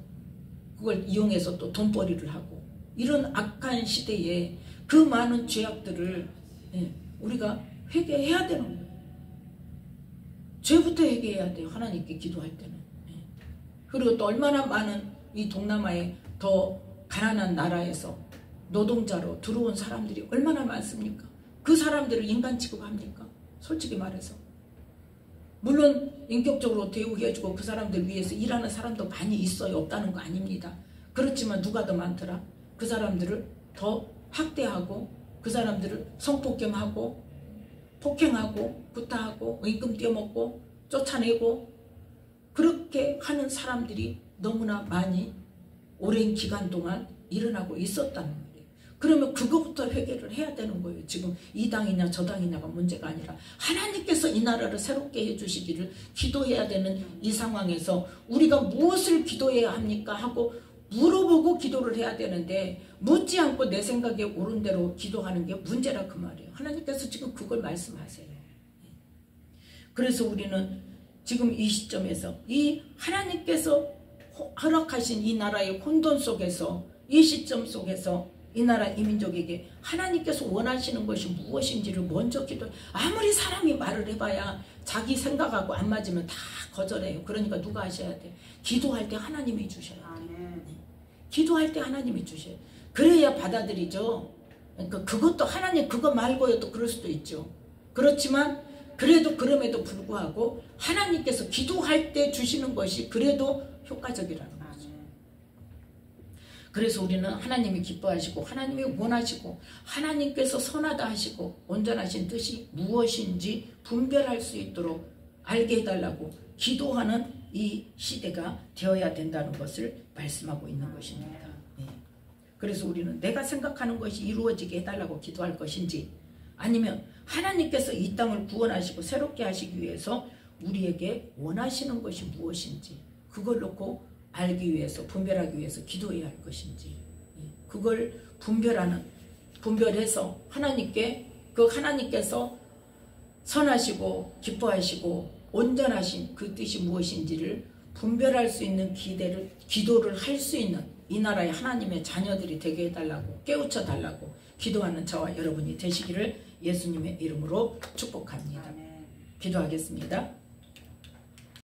그걸 이용해서 또 돈벌이를 하고, 이런 악한 시대에 그 많은 죄악들을 우리가 회개해야 되는 거예요. 죄부터 회개해야 돼요. 하나님께 기도할 때는. 그리고 또 얼마나 많은 이 동남아의 더 가난한 나라에서 노동자로 들어온 사람들이 얼마나 많습니까? 그 사람들을 인간 취급합니까? 솔직히 말해서. 물론 인격적으로 대우해주고 그 사람들 위해서 일하는 사람도 많이 있어요. 없다는 거 아닙니다. 그렇지만 누가 더 많더라? 그 사람들을 더 학대하고 그 사람들을 성폭행하고 폭행하고 구타하고 임금 떼어먹고 쫓아내고 그렇게 하는 사람들이 너무나 많이 오랜 기간 동안 일어나고 있었다는 거예요. 그러면 그것부터 회개를 해야 되는 거예요. 지금 이 당이냐 저 당이냐가 문제가 아니라 하나님께서 이 나라를 새롭게 해주시기를 기도해야 되는 이 상황에서 우리가 무엇을 기도해야 합니까 하고 물어보고 기도를 해야 되는데 묻지 않고 내 생각에 옳은 대로 기도하는 게 문제라 그 말이에요. 하나님께서 지금 그걸 말씀하세요. 그래서 우리는 지금 이 시점에서 이 하나님께서 허락하신 이 나라의 혼돈 속에서 이 시점 속에서 이 나라 이민족에게 하나님께서 원하시는 것이 무엇인지를 먼저 기도해. 아무리 사람이 말을 해봐야 자기 생각하고 안 맞으면 다 거절해요. 그러니까 누가 하셔야 돼? 기도할 때 하나님이 주셔야 돼. 기도할 때 하나님이 주셔야 돼. 그래야 받아들이죠. 그러니까 그것도 하나님 그거 말고요 또 그럴 수도 있죠. 그렇지만 그래도 그럼에도 불구하고 하나님께서 기도할 때 주시는 것이 그래도 효과적이라는 거죠. 그래서 우리는 하나님이 기뻐하시고 하나님이 원하시고 하나님께서 선하다 하시고 온전하신 뜻이 무엇인지 분별할 수 있도록 알게 해달라고 기도하는 이 시대가 되어야 된다는 것을 말씀하고 있는 것입니다. 그래서 우리는 내가 생각하는 것이 이루어지게 해달라고 기도할 것인지 아니면 하나님께서 이 땅을 구원하시고 새롭게 하시기 위해서 우리에게 원하시는 것이 무엇인지 그걸 놓고 알기 위해서 분별하기 위해서 기도해야 할 것인지 그걸 분별해서 하나님께서 선하시고 기뻐하시고 온전하신 그 뜻이 무엇인지를 분별할 수 있는 기도를 할 수 있는 이 나라의 하나님의 자녀들이 되게 해달라고 깨우쳐 달라고 기도하는 저와 여러분이 되시기를 예수님의 이름으로 축복합니다. 기도하겠습니다.